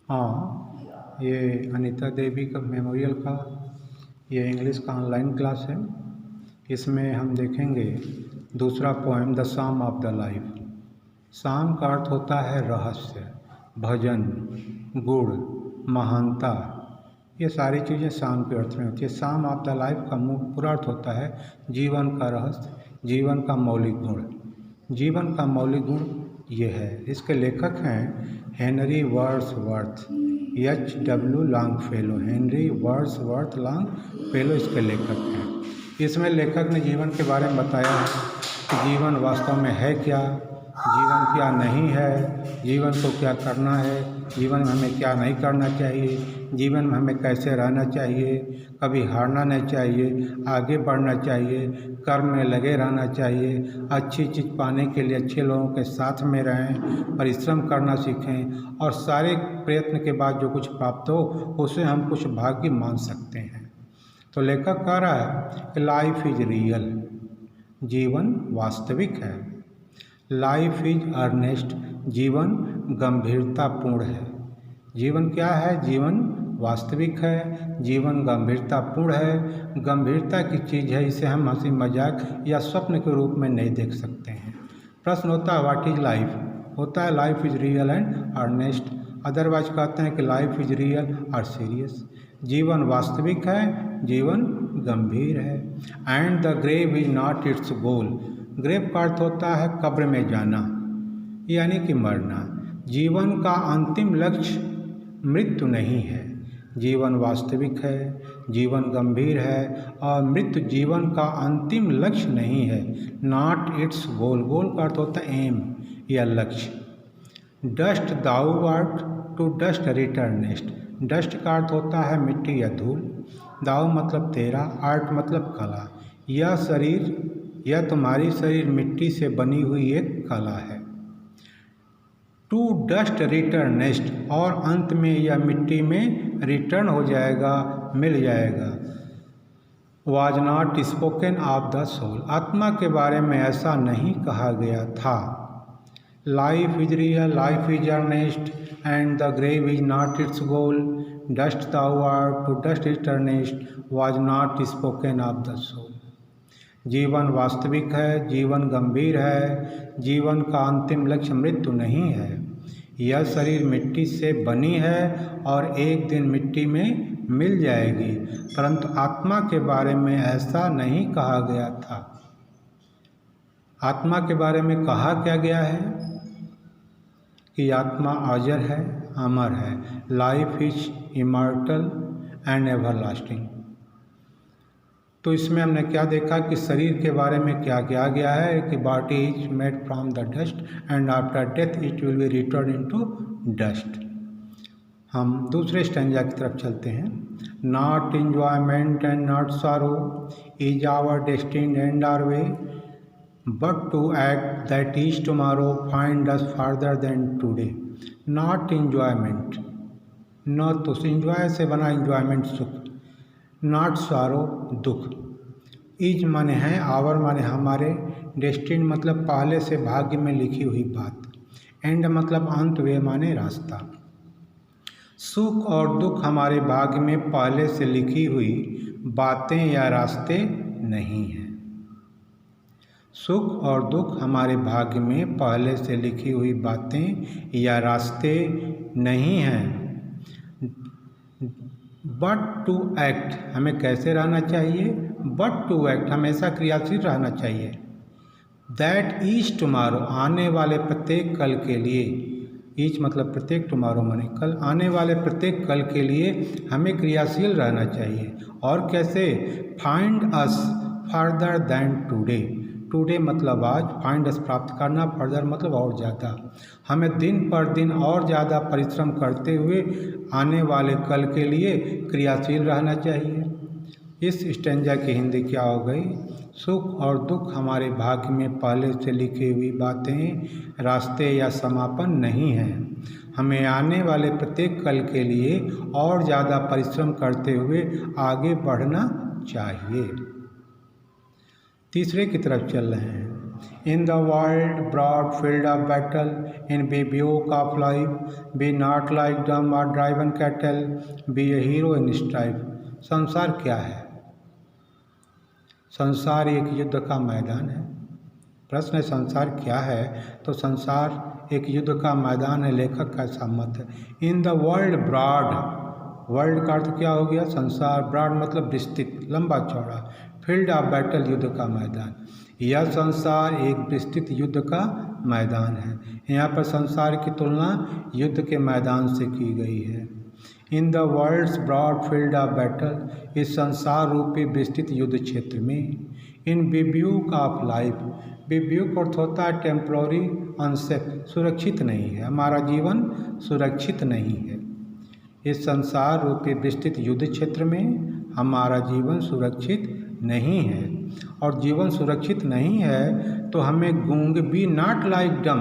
हाँ, ये अनीता देवी का मेमोरियल का ये इंग्लिश का ऑनलाइन क्लास है। इसमें हम देखेंगे दूसरा poem the psalm of the life. साम का अर्थ होता है रहस्य, भजन, गुण, महानता। ये सारी चीज़ें साम के अर्थ में होती है। साम ऑफ द लाइफ का पूरा अर्थ होता है जीवन का रहस्य, जीवन का मौलिक गुण। जीवन का मौलिक गुण ये है। इसके लेखक हैं Henry Wordsworth, H.W. Longfellow. Henry Wordsworth Longfellow इसके लेखक हैं। इसमें लेखक ने जीवन के बारे में बताया है कि जीवन वास्तव में है क्या, जीवन क्या नहीं है, जीवन को क्या करना है, जीवन में हमें क्या नहीं करना चाहिए, जीवन में हमें कैसे रहना चाहिए, कभी हारना नहीं चाहिए, आगे बढ़ना चाहिए, कर्म में लगे रहना चाहिए, अच्छी चीज़ पाने के लिए अच्छे लोगों के साथ में रहें, परिश्रम करना सीखें और सारे प्रयत्न के बाद जो कुछ प्राप्त हो उसे हम कुछ भाग्य मान सकते हैं। तो लेखक कह रहा है कि लाइफ इज रियल, जीवन वास्तविक है। लाइफ इज अर्नेस्ट, जीवन गंभीरतापूर्ण है। जीवन क्या है? जीवन वास्तविक है, जीवन गंभीरतापूर्ण है। गंभीरता की चीज़ है, इसे हम हंसी मजाक या स्वप्न के रूप में नहीं देख सकते हैं। प्रश्न होता है व्हाट इज लाइफ? होता है life is real and earnest. Otherwise कहते हैं कि लाइफ इज रियल और सीरियस। जीवन वास्तविक है, जीवन गंभीर है। And the grave is not its goal. Grave का अर्थ होता है कब्र में जाना, यानी कि मरना। जीवन का अंतिम लक्ष्य मृत्यु नहीं है। जीवन वास्तविक है, जीवन गंभीर है और मृत्यु जीवन का अंतिम लक्ष्य नहीं है। नॉट इट्स गोल। गोल का अर्थ होता है एम या लक्ष्य। Dust thou art, to dust returnest. Dust का अर्थ होता है मिट्टी या धूल। दाउ मतलब तेरा, आर्ट मतलब कला। यह शरीर, यह तुम्हारी शरीर मिट्टी से बनी हुई एक कला है। टू डस्ट रिटर्नेस्ट, और अंत में यह मिट्टी में रिटर्न हो जाएगा, मिल जाएगा। Was not spoken of the soul. आत्मा के बारे में ऐसा नहीं कहा गया था। Life is real, life is earnest and the grave is not its goal. Dust thou art, to dust returnest, was not spoken of the soul. जीवन वास्तविक है, जीवन गंभीर है, जीवन का अंतिम लक्ष्य मृत्यु नहीं है। यह शरीर मिट्टी से बनी है और एक दिन मिट्टी में मिल जाएगी, परंतु आत्मा के बारे में ऐसा नहीं कहा गया था। आत्मा के बारे में कहा क्या गया है कि आत्मा अजर है, अमर है। Life is immortal and everlasting. तो इसमें हमने क्या देखा कि शरीर के बारे में क्या किया गया है कि body is made from the dust and after death it will be return into dust. हम दूसरे स्टैंजा की तरफ चलते हैं। Not enjoyment and not sorrow is our destined and our way, but to act that is tomorrow find us farther than today. Not enjoyment, न तो enjoy से बना एंजॉयमेंट सुख, नॉट सॉरो दुख। इज माने हैं, आवर माने हमारे, डेस्टिन मतलब पहले से भाग्य में लिखी हुई बात, एंड मतलब अंत, वे माने रास्ता। सुख और दुख हमारे भाग्य में पहले से लिखी हुई बातें या रास्ते नहीं हैं। सुख और दुख हमारे भाग्य में पहले से लिखी हुई बातें या रास्ते नहीं हैं। बट टू एक्ट, हमें कैसे रहना चाहिए? बट टू एक्ट, हमेशा क्रियाशील रहना चाहिए। दैट इज टुमारो, आने वाले प्रत्येक कल के लिए। ईच मतलब प्रत्येक, टुमारो माने कल। आने वाले प्रत्येक कल के लिए हमें क्रियाशील रहना चाहिए। और कैसे? Find us further than today. Today मतलब आज, फाइंड अस प्राप्त करना, फर्दर मतलब और ज़्यादा। हमें दिन पर दिन और ज़्यादा परिश्रम करते हुए आने वाले कल के लिए क्रियाशील रहना चाहिए। इस स्टैंजा की हिंदी क्या हो गई? सुख और दुख हमारे भाग्य में पहले से लिखी हुई बातें, रास्ते या समापन नहीं हैं। हमें आने वाले प्रत्येक कल के लिए और ज़्यादा परिश्रम करते हुए आगे बढ़ना चाहिए। तीसरे की तरफ चल रहे हैं। In the world broad field of battle, in rebuke of life, be not like dumb or driven cattle, be a hero in strife. संसार क्या है? संसार एक युद्ध का मैदान है। प्रश्न है संसार क्या है? तो संसार एक युद्ध का मैदान है। लेखक का ऐसा मत है। In the world broad, world का अर्थ क्या हो गया? संसार। ब्रॉड मतलब विस्तृत, लंबा चौड़ा। फील्ड ऑफ बैटल, युद्ध का मैदान। यह संसार एक विस्तृत युद्ध का मैदान है। यहाँ पर संसार की तुलना युद्ध के मैदान से की गई है। In the world's broad field of battle, इस संसार रूपी विस्तृत युद्ध क्षेत्र में। In bivouac of life, bivouac अर्थ होता है टेम्पोररी अनसेफ, सुरक्षित नहीं है, हमारा जीवन सुरक्षित नहीं है। इस संसार रूपी विस्तृत युद्ध क्षेत्र में हमारा जीवन सुरक्षित नहीं है। और जीवन सुरक्षित नहीं है तो हमें गूंग, बी नॉट लाइक डम,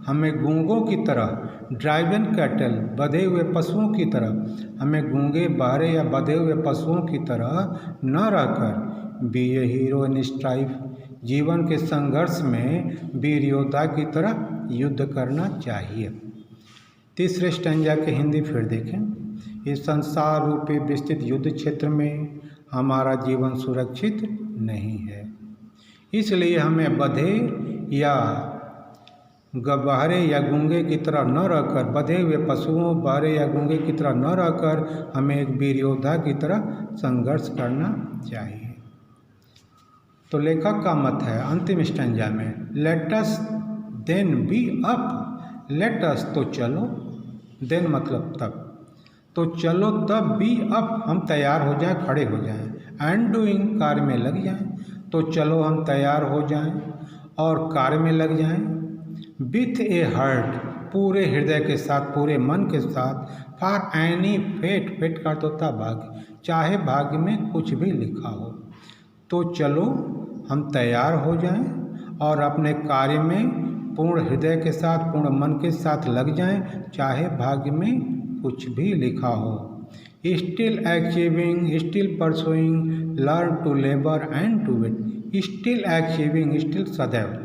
हमें गूंगों की तरह, ड्राइवन कैटल, बधे हुए पशुओं की तरह, हमें गूंगे बहरे या बधे हुए पशुओं की तरह न रहकर be a hero in strife, जीवन के संघर्ष में वीर योद्धा की तरह युद्ध करना चाहिए। तीसरे स्टैंजा के हिंदी फिर देखें। इस संसार रूपी विस्तृत युद्ध क्षेत्र में हमारा जीवन सुरक्षित नहीं है, इसलिए हमें बधे या बहरे या गूंगे की तरह न रहकर, बधे हुए पशुओं, बहरे या गूंगे की तरह न रहकर हमें एक वीर योद्धा की तरह संघर्ष करना चाहिए। तो लेखक का मत है अंतिम स्टैंजा में, let us then be up, let us तो चलो, देन मतलब तब, तो चलो तब बी अप हम तैयार हो जाएं, खड़े हो जाएं, एंड डूइंग कार्य में लग जाएं, तो चलो हम तैयार हो जाएं और कार्य में लग जाएं, विथ ए हार्ट, पूरे हृदय के साथ, पूरे मन के साथ, फॉर एनी फेट, फेट का अर्थ होता भाग्य, चाहे भाग्य में कुछ भी लिखा हो, तो चलो हम तैयार हो जाएं और अपने कार्य में पूर्ण हृदय के साथ, पूर्ण मन के साथ लग जाएं, चाहे भाग्य में कुछ भी लिखा हो। Still achieving, still pursuing, learn to labour and to wait, still achieving, still सदैव,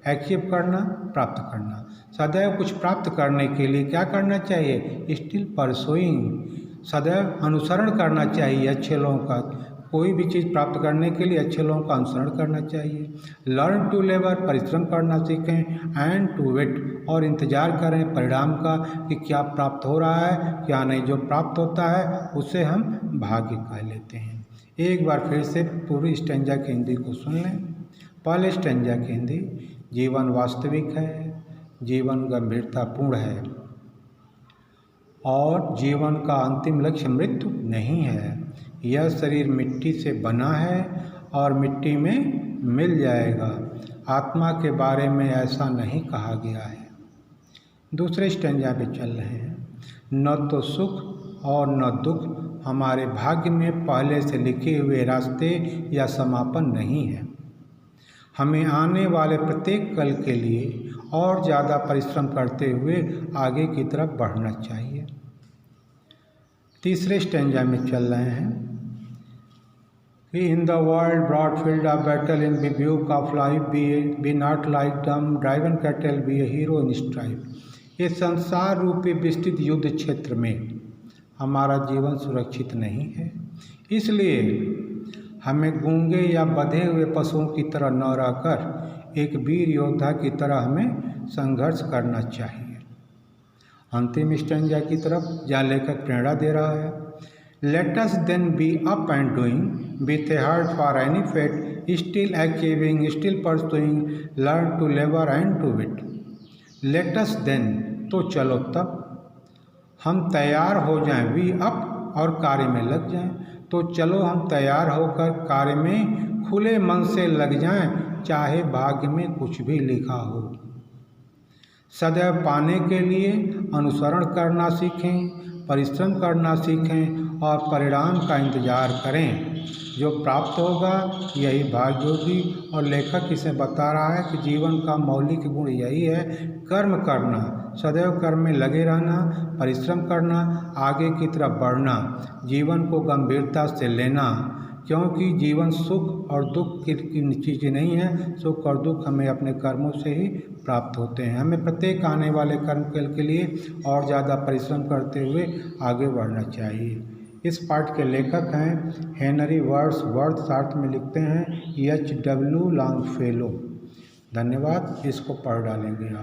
अचीव करना, प्राप्त करना, सदैव कुछ प्राप्त करने के लिए क्या करना चाहिए? स्टिल परसुइंग, सदैव अनुसरण करना चाहिए अच्छे लोगों का, कोई भी चीज़ प्राप्त करने के लिए अच्छे लोगों का अनुसरण करना चाहिए। लर्न टू लेबर, परिश्रम करना सीखें, एंड टू वेट, और इंतज़ार करें परिणाम का कि क्या प्राप्त हो रहा है क्या नहीं, जो प्राप्त होता है उसे हम भाग्य कह लेते हैं। एक बार फिर से पूरी स्टैंजा की हिंदी को सुन लें। पहले स्टैंजा की हिंदी, जीवन वास्तविक है, जीवन गंभीरतापूर्ण है और जीवन का अंतिम लक्ष्य मृत्यु नहीं है। यह शरीर मिट्टी से बना है और मिट्टी में मिल जाएगा। आत्मा के बारे में ऐसा नहीं कहा गया है। दूसरे स्टैंजा पे चल रहे हैं। न तो सुख और न दुख हमारे भाग्य में पहले से लिखे हुए रास्ते या समापन नहीं है। हमें आने वाले प्रत्येक कल के लिए और ज़्यादा परिश्रम करते हुए आगे की तरफ बढ़ना चाहिए। तीसरे स्टैंजा में चल रहे हैं। In the world broad field of battle, in rebuke of life, be not like dumb driven cattle, be a hero in strife. ये संसार रूपी विस्तृत युद्ध क्षेत्र में हमारा जीवन सुरक्षित नहीं है, इसलिए हमें गूंगे या बधे हुए पशुओं की तरह न रहकर एक वीर योद्धा की तरह हमें संघर्ष करना चाहिए। अंतिम स्टैंजा की तरफ जहाँ लेखक प्रेरणा दे रहा है, let us then be up and doing with a heart for any fate, still achieving, still pursuing, learn to labour and to wait. Let us then, तो चलो तब हम तैयार हो जाएं, वी अप, और कार्य में लग जाएं, तो चलो हम तैयार होकर कार्य में खुले मन से लग जाएं, चाहे भाग्य में कुछ भी लिखा हो। सदैव पाने के लिए अनुसरण करना सीखें, परिश्रम करना सीखें और परिणाम का इंतजार करें। जो प्राप्त होगा यही भाग्य होगी। और लेखक इसे बता रहा है कि जीवन का मौलिक गुण यही है, कर्म करना, सदैव कर्म में लगे रहना, परिश्रम करना, आगे की तरफ बढ़ना, जीवन को गंभीरता से लेना, क्योंकि जीवन सुख और दुख की चीज़ें नहीं है। सुख और दुख हमें अपने कर्मों से ही प्राप्त होते हैं। हमें प्रत्येक आने वाले कर्म के लिए और ज़्यादा परिश्रम करते हुए आगे बढ़ना चाहिए। इस पाठ के लेखक हैं हेनरी वर्ड्सवर्थ में लिखते हैं H.W. लॉन्गफेलो। धन्यवाद। इसको पढ़ डालेंगे आप।